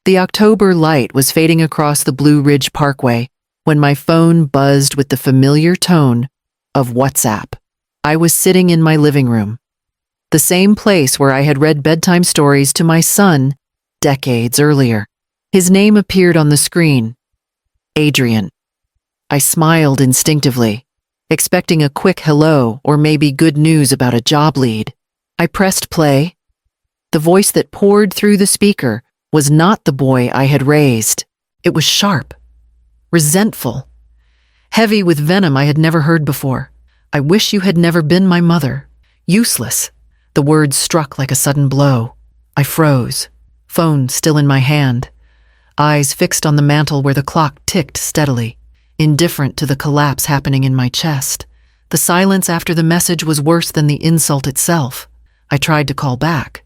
The October light was fading across the Blue Ridge Parkway when my phone buzzed with the familiar tone of WhatsApp. I was sitting in my living room, the same place where I had read bedtime stories to my son decades earlier. His name appeared on the screen. Adrian. I smiled instinctively, expecting a quick hello or maybe good news about a job lead. I pressed play. The voice that poured through the speaker was not the boy I had raised. It was sharp, resentful, heavy with venom I had never heard before. I wish you had never been my mother. Useless. The words struck like a sudden blow. I froze, phone still in my hand, eyes fixed on the mantel where the clock ticked steadily, indifferent to the collapse happening in my chest. The silence after the message was worse than the insult itself. I tried to call back,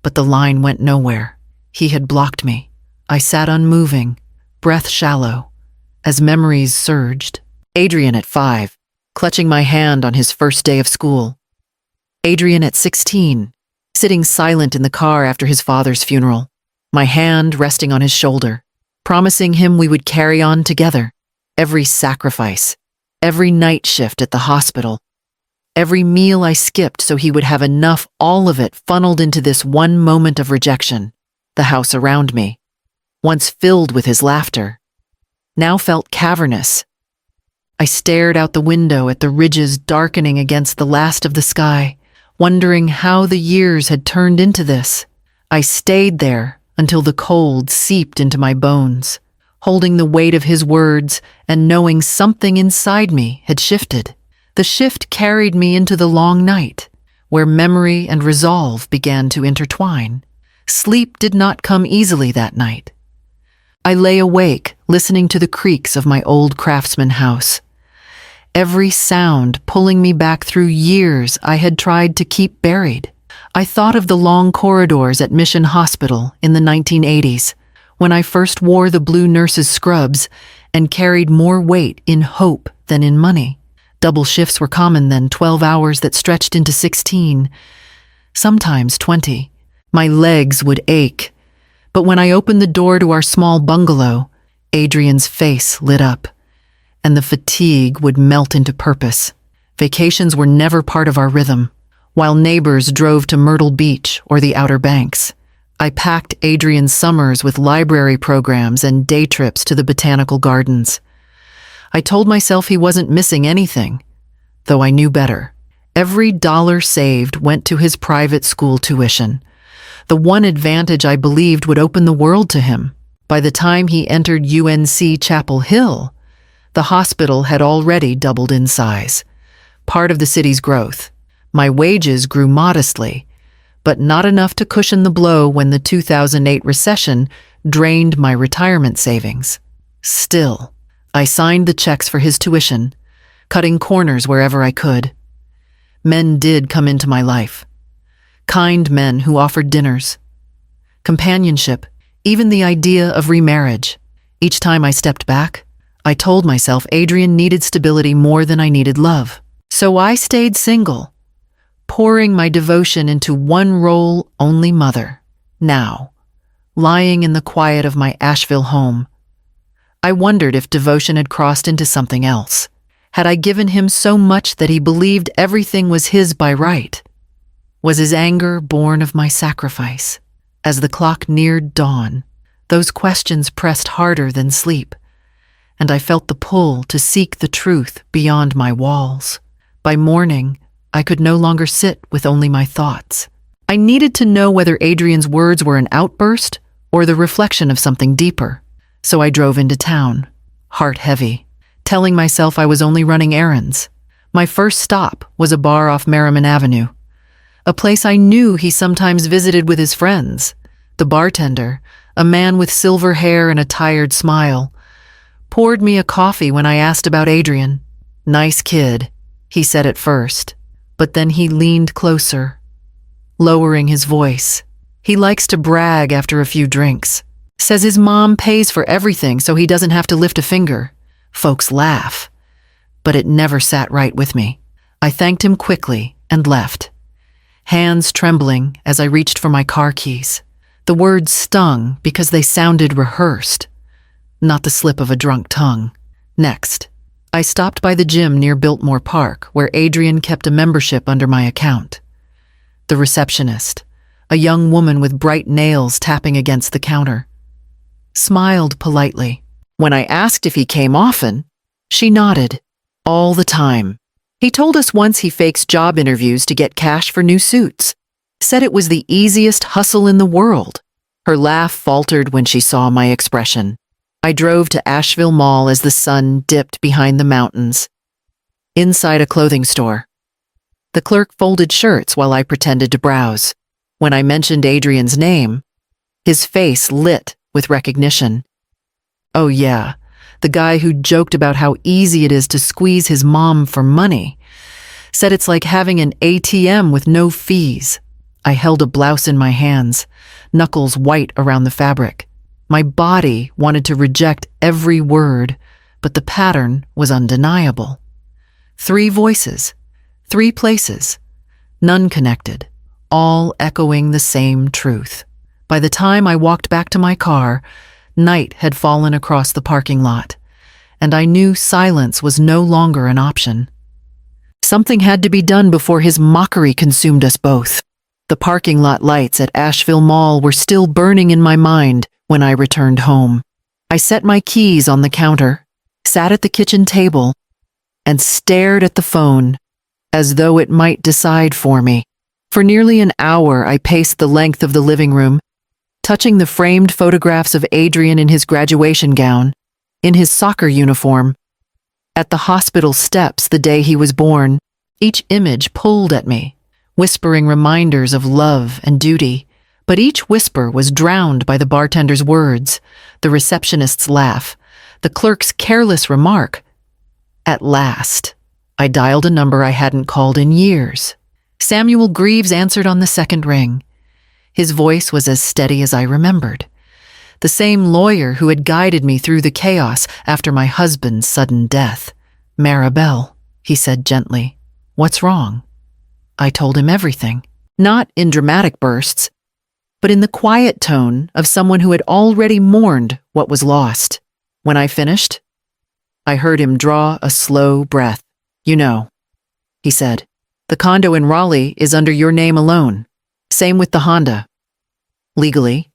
but the line went nowhere. He had blocked me. I sat unmoving, breath shallow, as memories surged. Adrian at 5, clutching my hand on his first day of school. Adrian at 16, sitting silent in the car after his father's funeral, my hand resting on his shoulder, promising him we would carry on together. Every sacrifice, every night shift at the hospital, every meal I skipped so he would have enough, all of it funneled into this one moment of rejection. The house around me, once filled with his laughter, now felt cavernous. I stared out the window at the ridges darkening against the last of the sky, wondering how the years had turned into this. I stayed there until the cold seeped into my bones, holding the weight of his words and knowing something inside me had shifted. The shift carried me into the long night, where memory and resolve began to intertwine. Sleep did not come easily that night. I lay awake, listening to the creaks of my old craftsman house, every sound pulling me back through years I had tried to keep buried. I thought of the long corridors at Mission Hospital in the 1980s, when I first wore the blue nurse's scrubs and carried more weight in hope than in money. Double shifts were common then, 12 hours that stretched into 16, sometimes 20. My legs would ache, but when I opened the door to our small bungalow, Adrian's face lit up, and the fatigue would melt into purpose. Vacations were never part of our rhythm. While neighbors drove to Myrtle Beach or the Outer Banks, I packed Adrian's summers with library programs and day trips to the botanical gardens. I told myself he wasn't missing anything, though I knew better. Every dollar saved went to his private school tuition, the one advantage I believed would open the world to him. By the time he entered UNC Chapel Hill, the hospital had already doubled in size, part of the city's growth. My wages grew modestly, but not enough to cushion the blow when the 2008 recession drained my retirement savings. Still, I signed the checks for his tuition, cutting corners wherever I could. Men did come into my life. Kind men who offered dinners, companionship, even the idea of remarriage. Each time I stepped back, I told myself Adrian needed stability more than I needed love. So I stayed single, pouring my devotion into one role, only mother. Now, lying in the quiet of my Asheville home, I wondered if devotion had crossed into something else. Had I given him so much that he believed everything was his by right? Was his anger born of my sacrifice? As the clock neared dawn, those questions pressed harder than sleep, and I felt the pull to seek the truth beyond my walls. By morning, I could no longer sit with only my thoughts. I needed to know whether Adrian's words were an outburst or the reflection of something deeper. So I drove into town, heart heavy, telling myself I was only running errands. My first stop was a bar off Merriman Avenue, a place I knew he sometimes visited with his friends. The bartender, a man with silver hair and a tired smile, poured me a coffee when I asked about Adrian. "Nice kid," he said at first, but then he leaned closer, lowering his voice. "He likes to brag after a few drinks. Says his mom pays for everything so he doesn't have to lift a finger." Folks laugh, but it never sat right with me. I thanked him quickly and left, hands trembling as I reached for my car keys. The words stung because they sounded rehearsed, not the slip of a drunk tongue. Next, I stopped by the gym near Biltmore Park, where Adrian kept a membership under my account. The receptionist, a young woman with bright nails tapping against the counter, smiled politely. When I asked if he came often, she nodded. All the time. He told us once he fakes job interviews to get cash for new suits. Said it was the easiest hustle in the world. Her laugh faltered when she saw my expression. I drove to Asheville Mall as the sun dipped behind the mountains. Inside a clothing store, the clerk folded shirts while I pretended to browse. When I mentioned Adrian's name, his face lit with recognition. Oh yeah, the guy who joked about how easy it is to squeeze his mom for money. Said it's like having an ATM with no fees. I held a blouse in my hands, knuckles white around the fabric. My body wanted to reject every word, but the pattern was undeniable. 3 voices, 3 places, none connected, all echoing the same truth. By the time I walked back to my car, night had fallen across the parking lot, and I knew silence was no longer an option. Something had to be done before his mockery consumed us both. The parking lot lights at Asheville Mall were still burning in my mind when I returned home. I set my keys on the counter, sat at the kitchen table, and stared at the phone as though it might decide for me. For nearly an hour, I paced the length of the living room, touching the framed photographs of Adrian in his graduation gown, in his soccer uniform, at the hospital steps the day he was born. Each image pulled at me, whispering reminders of love and duty. But each whisper was drowned by the bartender's words, the receptionist's laugh, the clerk's careless remark. At last, I dialed a number I hadn't called in years. Samuel Greaves answered on the second ring. His voice was as steady as I remembered. The same lawyer who had guided me through the chaos after my husband's sudden death. "Maribel," he said gently. "What's wrong?" I told him everything, not in dramatic bursts, but in the quiet tone of someone who had already mourned what was lost. When I finished, I heard him draw a slow breath. "You know," he said, "the condo in Raleigh is under your name alone. Same with the Honda. Legally,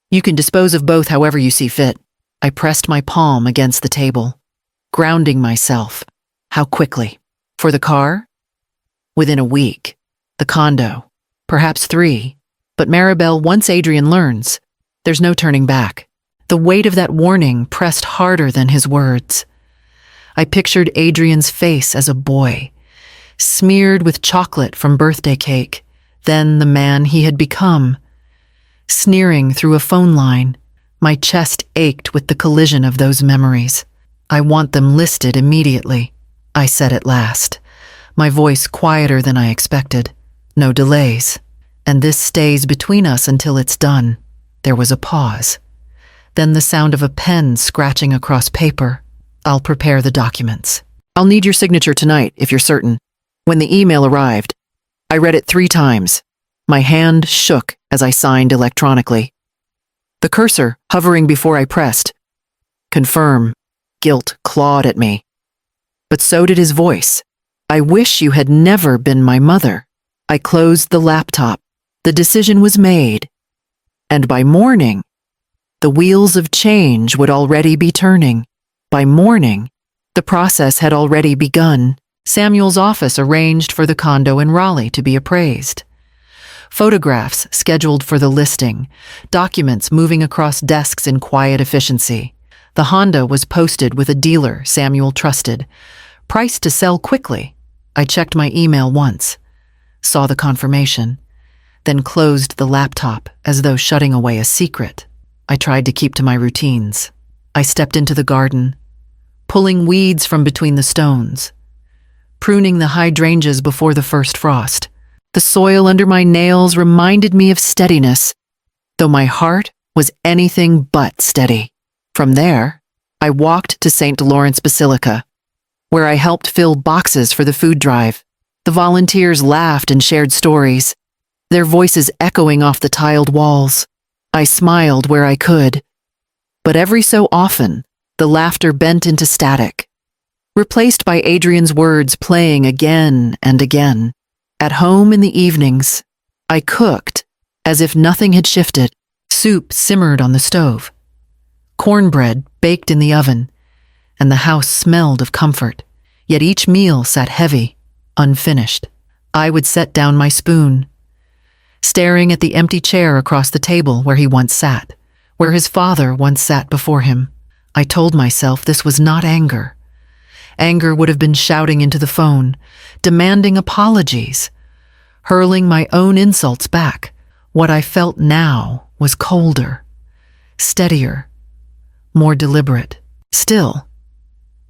you can dispose of both however you see fit." I pressed my palm against the table, grounding myself. How quickly? For the car? Within a week. The condo? Perhaps 3. But Maribel, once Adrian learns, there's no turning back. The weight of that warning pressed harder than his words. I pictured Adrian's face as a boy, smeared with chocolate from birthday cake, then the man he had become. Sneering through a phone line, my chest ached with the collision of those memories. "I want them listed immediately," I said at last, my voice quieter than I expected. "No delays. And this stays between us until it's done." There was a pause. Then the sound of a pen scratching across paper. "I'll prepare the documents. I'll need your signature tonight, if you're certain." When the email arrived, I read it 3 times. My hand shook as I signed electronically. The cursor hovering before I pressed. Confirm. Guilt clawed at me. But so did his voice. "I wish you had never been my mother." I closed the laptop. The decision was made. And by morning, the wheels of change would already be turning. By morning, the process had already begun. Samuel's office arranged for the condo in Raleigh to be appraised. Photographs scheduled for the listing, documents moving across desks in quiet efficiency. The Honda was posted with a dealer Samuel trusted, priced to sell quickly. I checked my email once, saw the confirmation, then closed the laptop as though shutting away a secret. I tried to keep to my routines. I stepped into the garden, pulling weeds from between the stones, pruning the hydrangeas before the first frost. The soil under my nails reminded me of steadiness, though my heart was anything but steady. From there, I walked to St. Lawrence Basilica, where I helped fill boxes for the food drive. The volunteers laughed and shared stories, their voices echoing off the tiled walls. I smiled where I could, but every so often, the laughter bent into static, replaced by Adrian's words playing again and again. At home in the evenings, I cooked as if nothing had shifted. Soup simmered on the stove, cornbread baked in the oven, and the house smelled of comfort. Yet each meal sat heavy, unfinished. I would set down my spoon, staring at the empty chair across the table where he once sat, where his father once sat before him. I told myself this was not anger. Anger would have been shouting into the phone, demanding apologies, hurling my own insults back. What I felt now was colder, steadier, more deliberate. Still,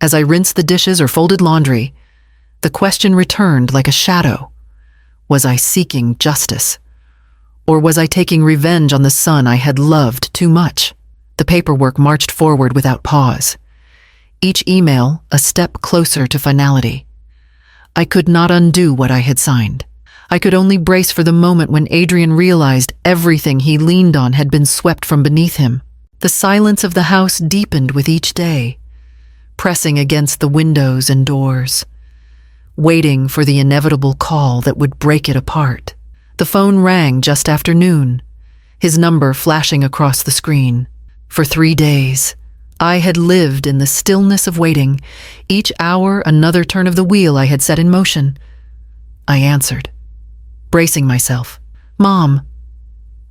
as I rinsed the dishes or folded laundry, the question returned like a shadow. Was I seeking justice? Or was I taking revenge on the son I had loved too much? The paperwork marched forward without pause, each email a step closer to finality. I could not undo what I had signed. I could only brace for the moment when Adrian realized everything he leaned on had been swept from beneath him. The silence of the house deepened with each day, pressing against the windows and doors, waiting for the inevitable call that would break it apart. The phone rang just after noon, his number flashing across the screen. For 3 days, I had lived in the stillness of waiting, each hour another turn of the wheel I had set in motion. I answered, bracing myself. "Mom,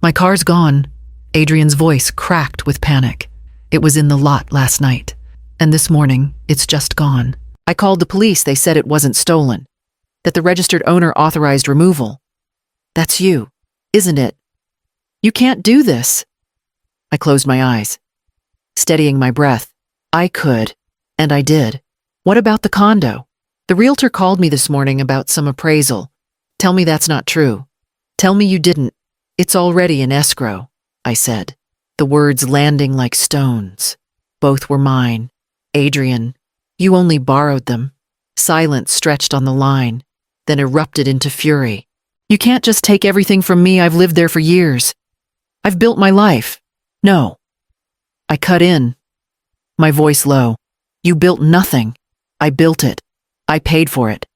my car's gone." Adrian's voice cracked with panic. "It was in the lot last night, and this morning it's just gone. I called the police. They said it wasn't stolen, that the registered owner authorized removal." "That's you, isn't it? You can't do this." I closed my eyes, steadying my breath. I could, and I did. "What about the condo? The realtor called me this morning about some appraisal. Tell me that's not true. Tell me you didn't. It's already in escrow," I said, the words landing like stones. Both were mine. "Adrian, you only borrowed them." Silence stretched on the line, then erupted into fury. "You can't just take everything from me. I've lived there for years. I've built my life." "No." I cut in, my voice low. "You built nothing. I built it. I paid for it.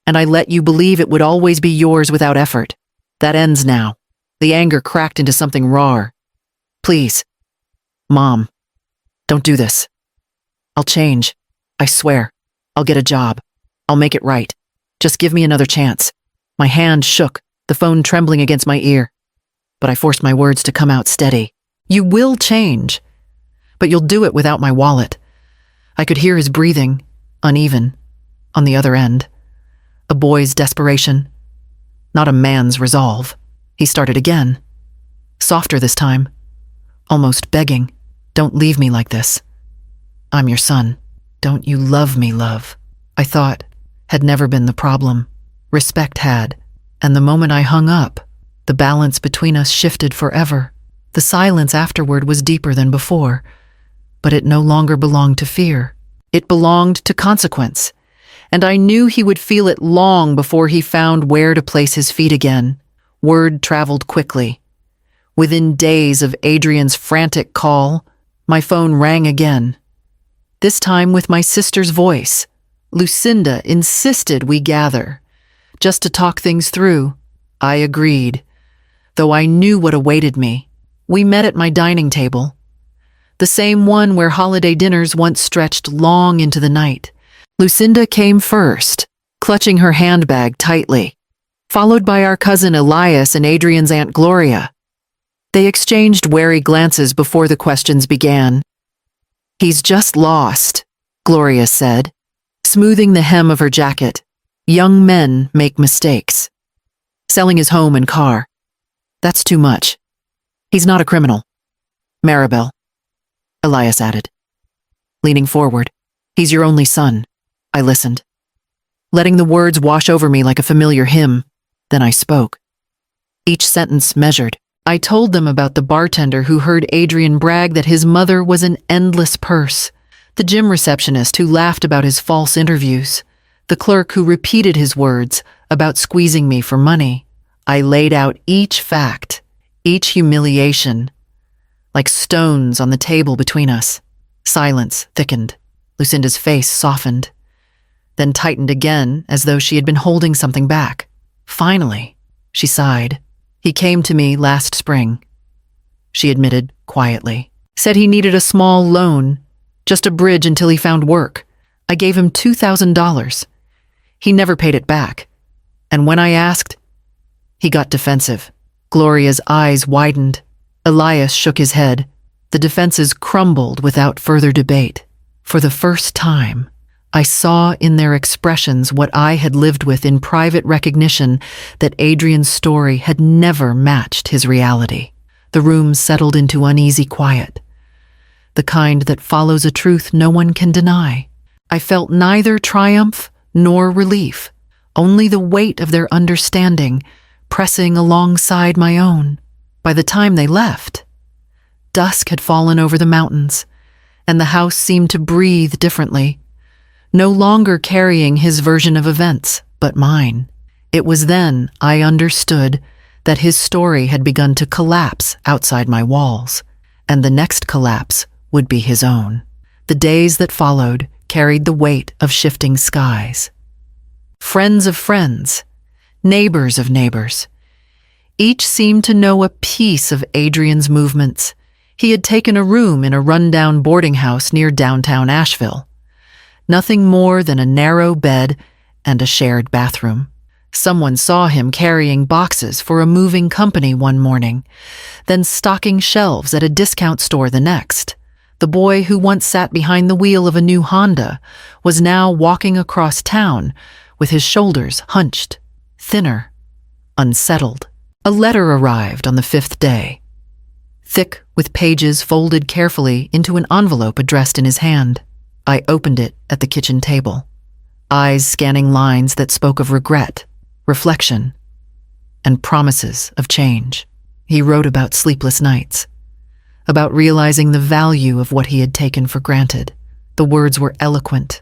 And I let you believe it would always be yours without effort. That ends now." The anger cracked into something raw. "Please, Mom, don't do this. I'll change. I swear. I'll get a job. I'll make it right. Just give me another chance." My hand shook, the phone trembling against my ear. But I forced my words to come out steady. "You will change, but you'll do it without my wallet." I could hear his breathing, uneven, on the other end. A boy's desperation, not a man's resolve. He started again, softer this time, almost begging. "Don't leave me like this. I'm your son. Don't you love me, love?" I thought had never been the problem. Respect had, and the moment I hung up, the balance between us shifted forever. The silence afterward was deeper than before, but it no longer belonged to fear. It belonged to consequence, and I knew he would feel it long before he found where to place his feet again. Word traveled quickly. Within days of Adrian's frantic call, my phone rang again. This time with my sister's voice. Lucinda insisted we gather, just to talk things through. I agreed, though I knew what awaited me. We met at my dining table, the same one where holiday dinners once stretched long into the night. Lucinda came first, clutching her handbag tightly, followed by our cousin Elias and Adrian's Aunt Gloria. They exchanged wary glances before the questions began. "He's just lost," Gloria said, smoothing the hem of her jacket. "Young men make mistakes. Selling his home and car. That's too much. He's not a criminal." "Maribel," Elias added, leaning forward. "He's your only son." I listened, letting the words wash over me like a familiar hymn. Then I spoke. Each sentence measured. I told them about the bartender who heard Adrian brag that his mother was an endless purse, the gym receptionist who laughed about his false interviews, the clerk who repeated his words about squeezing me for money. I laid out each fact, each humiliation like stones on the table between us. Silence thickened. Lucinda's face softened, then tightened again as though she had been holding something back. Finally, she sighed. He came to me last spring, she admitted quietly. Said he needed a small loan, just a bridge until he found work. I gave him $2,000. He never paid it back. And when I asked, he got defensive. Gloria's eyes widened. Elias shook his head. The defenses crumbled without further debate. For the first time, I saw in their expressions what I had lived with in private recognition that Adrian's story had never matched his reality. The room settled into uneasy quiet, the kind that follows a truth no one can deny. I felt neither triumph nor relief, only the weight of their understanding pressing alongside my own. By the time they left, dusk had fallen over the mountains, and the house seemed to breathe differently, no longer carrying his version of events, but mine. It was then I understood that his story had begun to collapse outside my walls, and the next collapse would be his own. The days that followed carried the weight of shifting skies. Friends of friends, neighbors of neighbors. Each seemed to know a piece of Adrian's movements. He had taken a room in a rundown boarding house near downtown Asheville. Nothing more than a narrow bed and a shared bathroom. Someone saw him carrying boxes for a moving company one morning, then stocking shelves at a discount store the next. The boy who once sat behind the wheel of a new Honda was now walking across town with his shoulders hunched, thinner, unsettled. A letter arrived on the 5th day, thick with pages folded carefully into an envelope addressed in his hand. I opened it at the kitchen table, eyes scanning lines that spoke of regret, reflection, and promises of change. He wrote about sleepless nights, about realizing the value of what he had taken for granted. The words were eloquent,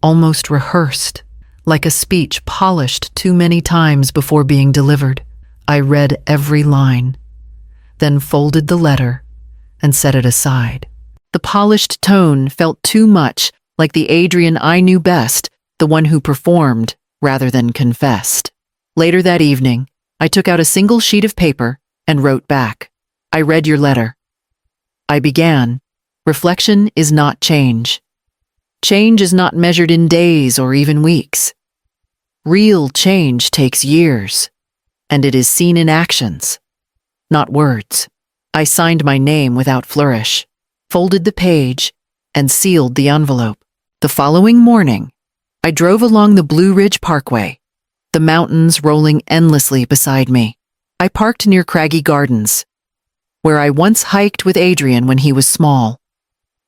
almost rehearsed, like a speech polished too many times before being delivered. I read every line, then folded the letter and set it aside. The polished tone felt too much like the Adrian I knew best, the one who performed rather than confessed. Later that evening, I took out a single sheet of paper and wrote back. I read your letter. I began, reflection is not change. Change is not measured in days or even weeks. Real change takes years, and it is seen in actions, not words. I signed my name without flourish, folded the page, and sealed the envelope. The following morning, I drove along the Blue Ridge Parkway, the mountains rolling endlessly beside me. I parked near Craggy Gardens, where I once hiked with Adrian when he was small,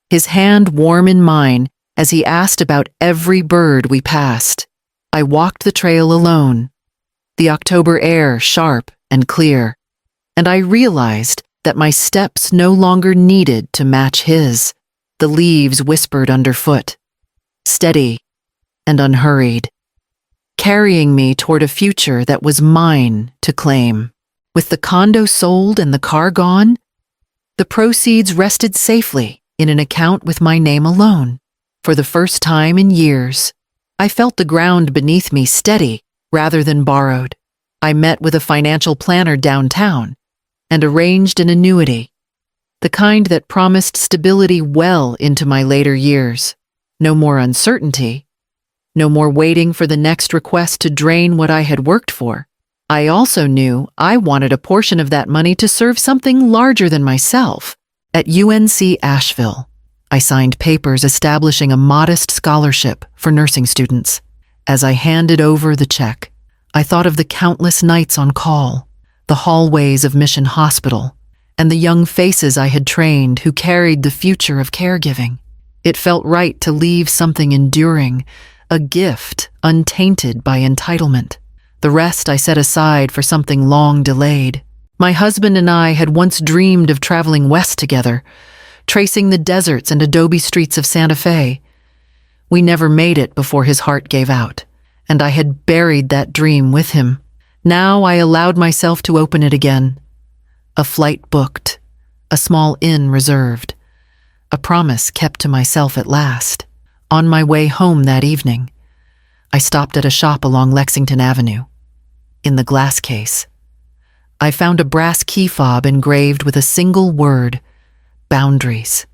his hand warm in mine as he asked about every bird we passed. I walked the trail alone, the October air sharp and clear, and I realized that my steps no longer needed to match his. The leaves whispered underfoot, steady and unhurried, carrying me toward a future that was mine to claim. With the condo sold and the car gone, the proceeds rested safely in an account with my name alone. For the first time in years, I felt the ground beneath me steady rather than borrowed. I met with a financial planner downtown and arranged an annuity, the kind that promised stability well into my later years. No more uncertainty, no more waiting for the next request to drain what I had worked for. I also knew I wanted a portion of that money to serve something larger than myself. At UNC Asheville, I signed papers establishing a modest scholarship for nursing students. As I handed over the check, I thought of the countless nights on call, the hallways of Mission Hospital, and the young faces I had trained who carried the future of caregiving. It felt right to leave something enduring, a gift untainted by entitlement. The rest I set aside for something long delayed. My husband and I had once dreamed of traveling west together, tracing the deserts and adobe streets of Santa Fe. We never made it before his heart gave out, and I had buried that dream with him. Now I allowed myself to open it again, A flight booked, a small inn reserved, a promise kept to myself at last. On my way home that evening, I stopped at a shop along Lexington Avenue. In the glass case, I found a brass key fob engraved with a single word: boundaries.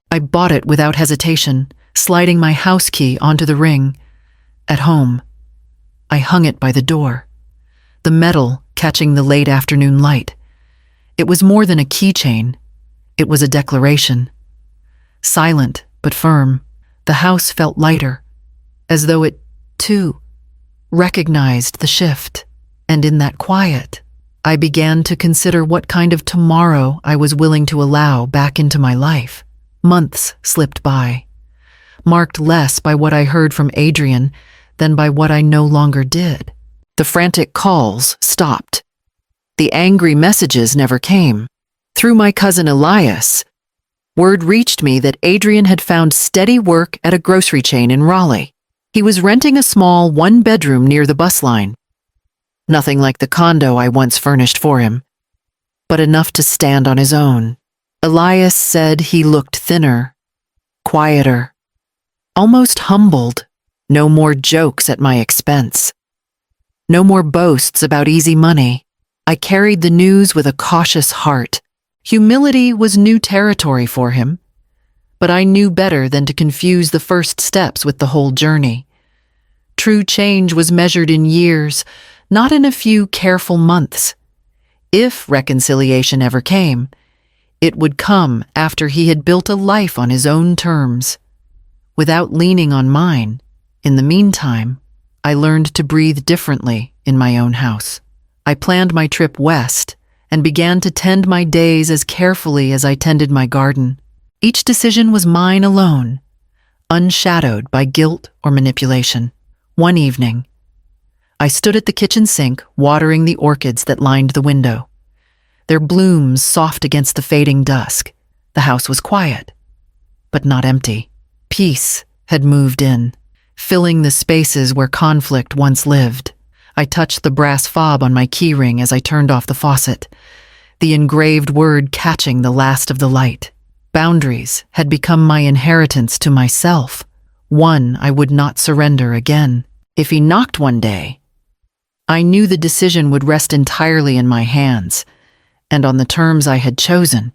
I bought it without hesitation, sliding my house key onto the ring. At home, I hung it by the door, the metal catching the late afternoon light. It was more than a keychain. It was a declaration. Silent but firm, the house felt lighter, as though it, too, recognized the shift. And in that quiet, I began to consider what kind of tomorrow I was willing to allow back into my life. Months slipped by, marked less by what I heard from Adrian than by what I no longer did. The frantic calls stopped. The angry messages never came. Through my cousin Elias, word reached me that Adrian had found steady work at a grocery chain in Raleigh. He was renting a small one-bedroom near the bus line. Nothing like the condo I once furnished for him, but enough to stand on his own. Elias said he looked thinner, quieter, almost humbled. No more jokes at my expense. No more boasts about easy money. I carried the news with a cautious heart. Humility was new territory for him, but I knew better than to confuse the first steps with the whole journey. True change was measured in years, not in a few careful months. If reconciliation ever came, it would come after he had built a life on his own terms, without leaning on mine. In the meantime, I learned to breathe differently in my own house. I planned my trip west and began to tend my days as carefully as I tended my garden. Each decision was mine alone, unshadowed by guilt or manipulation. One evening, I stood at the kitchen sink watering the orchids that lined the window, their blooms soft against the fading dusk. The house was quiet, but not empty. Peace had moved in, filling the spaces where conflict once lived. I touched the brass fob on my keyring as I turned off the faucet, the engraved word catching the last of the light. Boundaries had become my inheritance to myself, one I would not surrender again. If he knocked one day, I knew the decision would rest entirely in my hands, and on the terms I had chosen.